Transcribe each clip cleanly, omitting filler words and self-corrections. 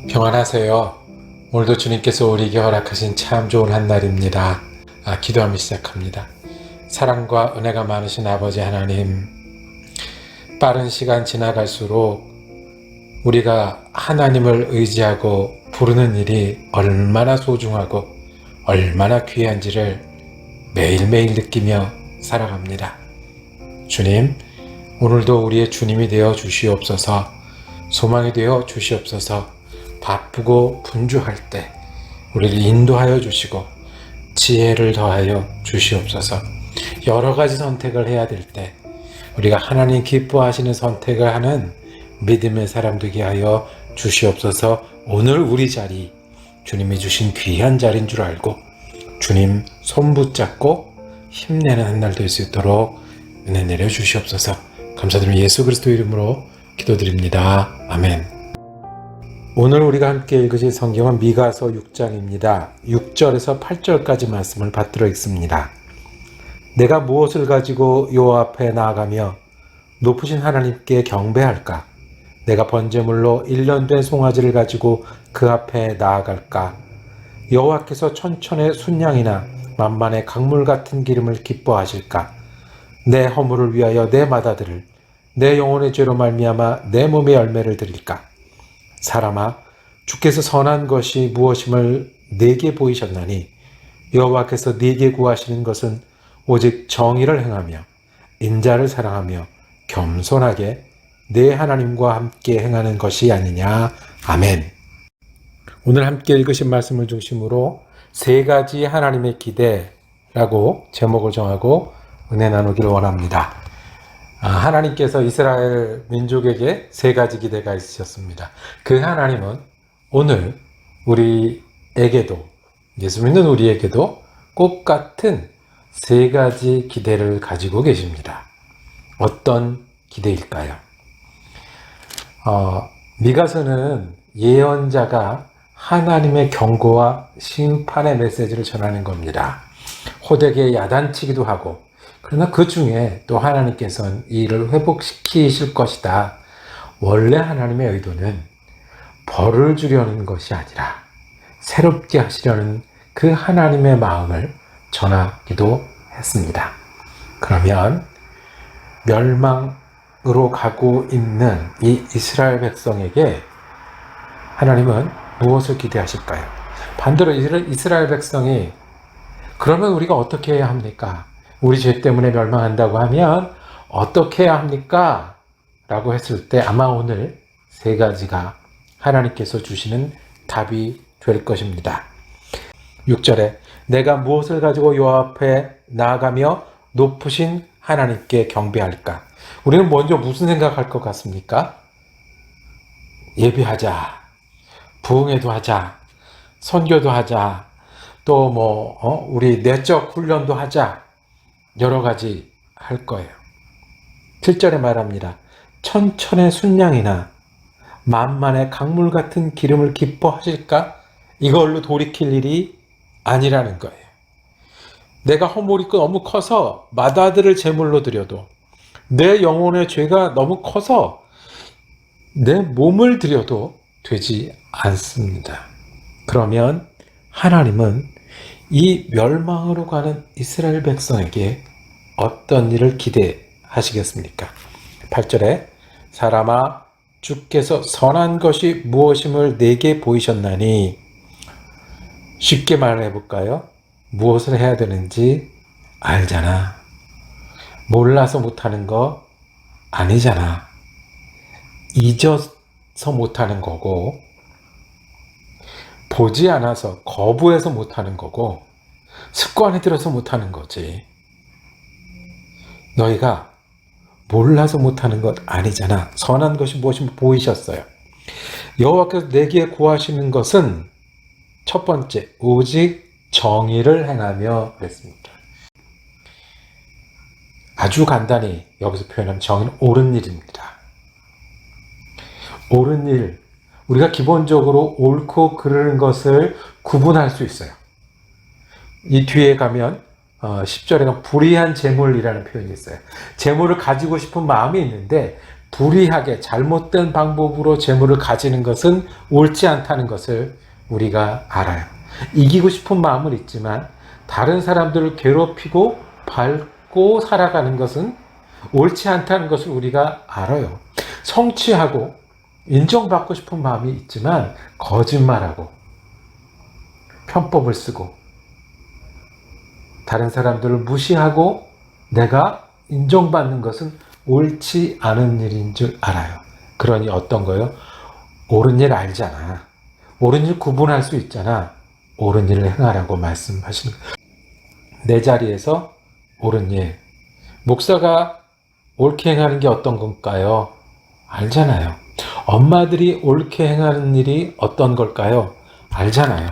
평안하세요. 오늘도 주님께서 우리에게 허락하신 참 좋은 한날입니다. 기도하며 시작합니다. 사랑과 은혜가 많으신 아버지 하나님, 빠른 시간 지나갈수록 우리가 하나님을 의지하고 부르는 일이 얼마나 소중하고 얼마나 귀한지를 매일매일 느끼며 살아갑니다. 주님, 오늘도 우리의 주님이 되어 주시옵소서. 소망이 되어 주시옵소서. 바쁘고 분주할 때 우리를 인도하여 주시고 지혜를 더하여 주시옵소서. 여러 가지 선택을 해야 될 때 우리가 하나님 기뻐하시는 선택을 하는 믿음의 사람 되게 하여 주시옵소서. 오늘 우리 자리 주님이 주신 귀한 자리인 줄 알고 주님 손 붙잡고 힘내는 한날 될 수 있도록 은혜 내려 주시옵소서. 감사드리며 예수 그리스도 이름으로 기도드립니다. 아멘. 오늘 우리가 함께 읽으실 성경은 미가서 6장입니다. 6절에서 8절까지 말씀을 받들어 읽습니다. 내가 무엇을 가지고 여호와 앞에 나아가며 높으신 하나님께 경배할까? 내가 번제물로 1년 된 송아지를 가지고 그 앞에 나아갈까? 여호와께서 천천의 순양이나 만만의 강물 같은 기름을 기뻐하실까? 내 허물을 위하여 내 맏아들을, 내 영혼의 죄로 말미암아 내 몸의 열매를 드릴까? 사람아, 주께서 선한 것이 무엇임을 내게 보이셨나니 여호와께서 네게 구하시는 것은 오직 정의를 행하며 인자를 사랑하며 겸손하게 내 하나님과 함께 행하는 것이 아니냐. 아멘. 오늘 함께 읽으신 말씀을 중심으로 세 가지 하나님의 기대라고 제목을 정하고 은혜 나누기를 원합니다. 하나님께서 이스라엘 민족에게 세 가지 기대가 있으셨습니다. 그 하나님은 오늘 우리에게도, 예수 믿는 우리에게도 똑같은 세 가지 기대를 가지고 계십니다. 어떤 기대일까요? 미가서는 예언자가 하나님의 경고와 심판의 메시지를 전하는 겁니다. 호되게 야단치기도 하고, 그러나 그 중에 또 하나님께서는 이 일을 회복시키실 것이다. 원래 하나님의 의도는 벌을 주려는 것이 아니라 새롭게 하시려는 그 하나님의 마음을 전하기도 했습니다. 그러면 멸망으로 가고 있는 이 이스라엘 백성에게 하나님은 무엇을 기대하실까요? 반대로 이스라엘 백성이 그러면 우리가 어떻게 해야 합니까? 우리 죄 때문에 멸망한다고 하면 어떻게 해야 합니까? 라고 했을 때 아마 오늘 세 가지가 하나님께서 주시는 답이 될 것입니다. 6절에 내가 무엇을 가지고 여호와 앞에 나아가며 높으신 하나님께 경배할까? 우리는 먼저 무슨 생각할 것 같습니까? 예배하자, 부흥회도 하자, 선교도 하자, 또 우리 내적 훈련도 하자, 여러 가지 할 거예요. 7절에 말합니다. 천천의 순양이나 만만의 강물 같은 기름을 기뻐하실까? 이걸로 돌이킬 일이 아니라는 거예요. 내가 허물이 너무 커서 맏아들을 제물로 드려도, 내 영혼의 죄가 너무 커서 내 몸을 드려도 되지 않습니다. 그러면 하나님은 이 멸망으로 가는 이스라엘 백성에게 어떤 일을 기대하시겠습니까? 8절에 사람아, 주께서 선한 것이 무엇임을 내게 보이셨나니, 쉽게 말해 볼까요? 무엇을 해야 되는지 알잖아. 몰라서 못하는 거 아니잖아. 잊어서 못하는 거고, 보지 않아서 거부해서 못하는 거고, 습관이 들어서 못하는 거지. 너희가 몰라서 못하는 것 아니잖아. 선한 것이 무엇인지 보이셨어요. 여호와께서 내게 구하시는 것은 첫 번째, 오직 정의를 행하며 그랬습니다. 아주 간단히 여기서 표현하면 정의는 옳은 일입니다. 옳은 일, 우리가 기본적으로 옳고 그르는 것을 구분할 수 있어요. 이 뒤에 가면 10절에 불의한 재물이라는 표현이 있어요. 재물을 가지고 싶은 마음이 있는데 불의하게 잘못된 방법으로 재물을 가지는 것은 옳지 않다는 것을 우리가 알아요. 이기고 싶은 마음은 있지만 다른 사람들을 괴롭히고 밟고 살아가는 것은 옳지 않다는 것을 우리가 알아요. 성취하고 인정받고 싶은 마음이 있지만 거짓말하고 편법을 쓰고 다른 사람들을 무시하고 내가 인정받는 것은 옳지 않은 일인 줄 알아요. 그러니 어떤 거요? 옳은 일 알잖아. 옳은 일 구분할 수 있잖아. 옳은 일을 행하라고 말씀하시는 거예요. 내 자리에서 옳은 일. 목사가 옳게 행하는 게 어떤 건가요? 알잖아요. 엄마들이 옳게 행하는 일이 어떤 걸까요? 알잖아요.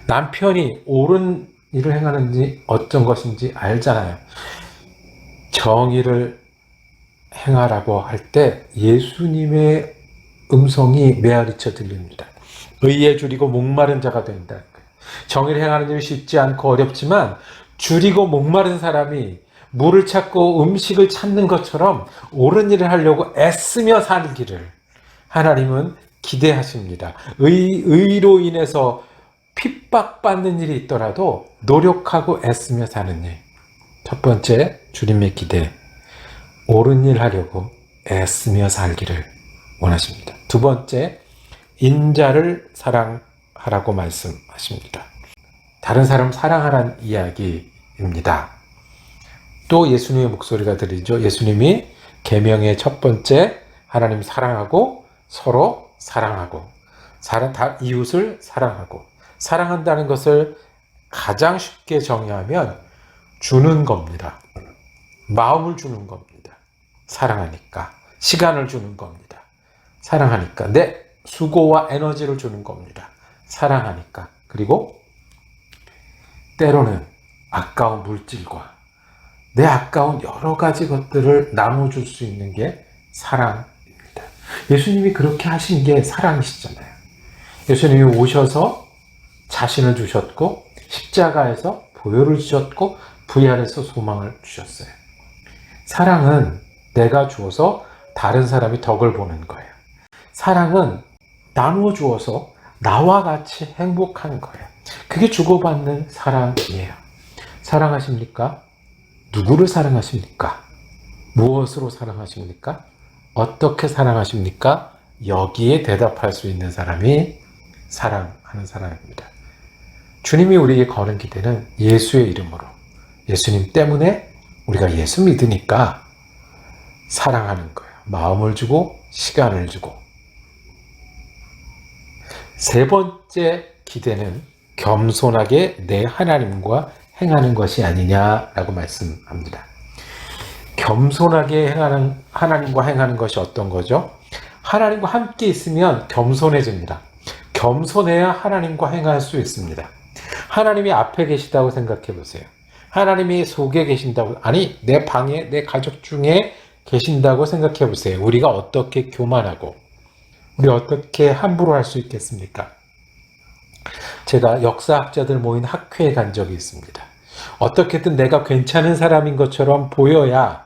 남편이 옳은 일을 행하는지 어떤 것인지 알잖아요. 정의를 행하라고 할 때 예수님의 음성이 메아리쳐 들립니다. 의에 줄이고 목마른 자가 된다. 정의를 행하는 일이 쉽지 않고 어렵지만 줄이고 목마른 사람이 물을 찾고 음식을 찾는 것처럼 옳은 일을 하려고 애쓰며 살기를 하나님은 기대하십니다. 의로 인해서 핍박받는 일이 있더라도 노력하고 애쓰며 사는 일. 첫 번째, 주님의 기대. 옳은 일 하려고 애쓰며 살기를 원하십니다. 두 번째, 인자를 사랑하라고 말씀하십니다. 다른 사람 사랑하라는 이야기입니다. 또 예수님의 목소리가 들리죠. 예수님이 계명의 첫 번째, 하나님 사랑하고 서로 사랑하고 이웃을 사랑하고 사랑한다는 것을 가장 쉽게 정의하면 주는 겁니다. 마음을 주는 겁니다. 사랑하니까. 시간을 주는 겁니다. 사랑하니까. 내 수고와 에너지를 주는 겁니다. 사랑하니까. 그리고 때로는 아까운 물질과 내 아까운 여러 가지 것들을 나눠줄 수 있는 게 사랑입니다. 예수님이 그렇게 하신 게 사랑이시잖아요. 예수님이 오셔서 자신을 주셨고 십자가에서 보혈을 주셨고 부활에서 소망을 주셨어요. 사랑은 내가 주어서 다른 사람이 덕을 보는 거예요. 사랑은 나누어 주어서 나와 같이 행복한 거예요. 그게 주고받는 사랑이에요. 사랑하십니까? 누구를 사랑하십니까? 무엇으로 사랑하십니까? 어떻게 사랑하십니까? 여기에 대답할 수 있는 사람이 사랑하는 사람입니다. 주님이 우리에게 거는 기대는 예수의 이름으로, 예수님 때문에 우리가 예수 믿으니까 사랑하는 거예요. 마음을 주고 시간을 주고. 세 번째 기대는 겸손하게 내 하나님과 행하는 것이 아니냐라고 말씀합니다. 겸손하게 하나님과 행하는 것이 어떤 거죠? 하나님과 함께 있으면 겸손해집니다. 겸손해야 하나님과 행할 수 있습니다. 하나님이 앞에 계시다고 생각해 보세요. 하나님이 속에 계신다고, 아니 내 방에 내 가족 중에 계신다고 생각해 보세요. 우리가 어떻게 교만하고 우리 어떻게 함부로 할 수 있겠습니까? 제가 역사학자들 모인 학회에 간 적이 있습니다. 어떻게든 내가 괜찮은 사람인 것처럼 보여야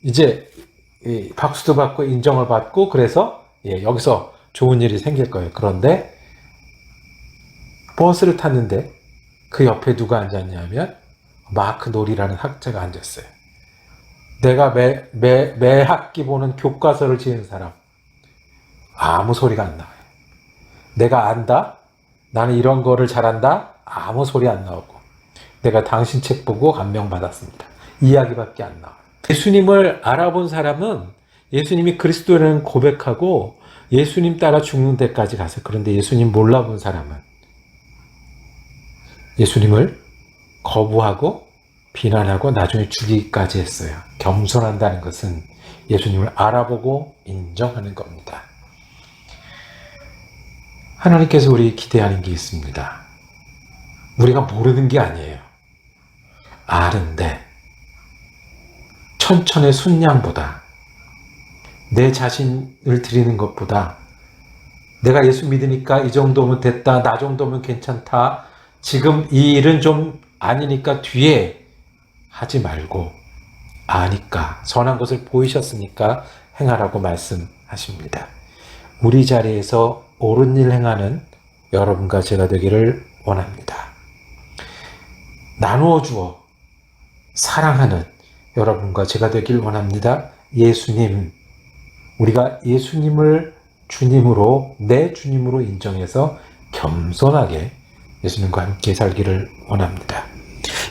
이제 박수도 받고 인정을 받고 그래서 여기서 좋은 일이 생길 거예요. 그런데 버스를 탔는데 그 옆에 누가 앉았냐면 마크 놀이라는 학자가 앉았어요. 내가 매 학기 보는 교과서를 지은 사람. 아무 소리가 안 나와요. 내가 안다? 나는 이런 거를 잘한다? 아무 소리 안 나오고. 내가 당신 책 보고 감명받았습니다. 이야기밖에 안 나와요. 예수님을 알아본 사람은 예수님이 그리스도라는 고백하고 예수님 따라 죽는 데까지 갔어요. 그런데 예수님 몰라본 사람은 예수님을 거부하고 비난하고 나중에 죽이기까지 했어요. 겸손한다는 것은 예수님을 알아보고 인정하는 겁니다. 하나님께서 우리 기대하는 게 있습니다. 우리가 모르는 게 아니에요. 아는데 천천의 순양보다 내 자신을 드리는 것보다 내가 예수 믿으니까 이 정도면 됐다, 나 정도면 괜찮다, 지금 이 일은 좀 아니니까 뒤에 하지 말고 아니까 선한 것을 보이셨으니까 행하라고 말씀하십니다. 우리 자리에서 옳은 일 행하는 여러분과 제가 되기를 원합니다. 나누어 주어 사랑하는 여러분과 제가 되길 원합니다. 예수님, 우리가 예수님을 주님으로, 내 주님으로 인정해서 겸손하게 예수님과 함께 살기를 원합니다.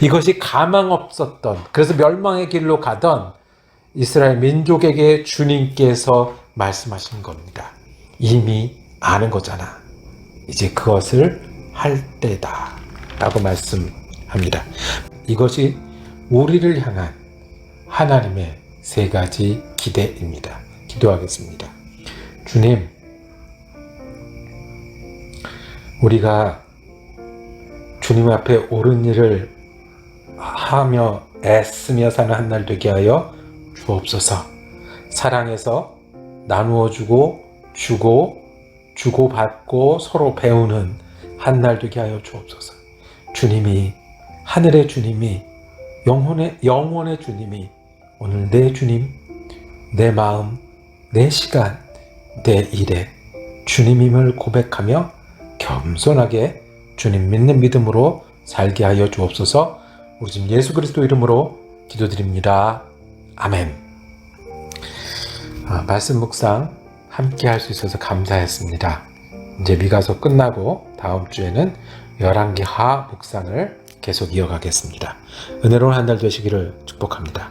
이것이 가망 없었던, 그래서 멸망의 길로 가던 이스라엘 민족에게 주님께서 말씀하신 겁니다. 이미 아는 거잖아. 이제 그것을 할 때다 라고 말씀합니다. 이것이 우리를 향한 하나님의 세 가지 기대입니다. 기도하겠습니다. 주님, 우리가 주님 앞에 옳은 일을 하며 애쓰며 사는 한 날 되게 하여 주옵소서. 사랑해서 나누어 주고 주고받고 서로 배우는 한 날 되게 하여 주옵소서. 주님이, 하늘의 주님이, 영혼의 주님이 오늘 내 주님, 내 마음, 내 시간, 내 일에 주님임을 고백하며 겸손하게 주님 믿는 믿음으로 살게 하여 주옵소서. 우리 주님 예수 그리스도 이름으로 기도드립니다. 아멘. 말씀 묵상 함께 할 수 있어서 감사했습니다. 이제 미가서 끝나고 다음 주에는 열왕기 하 묵상을 계속 이어가겠습니다. 은혜로운 한 달 되시기를 축복합니다.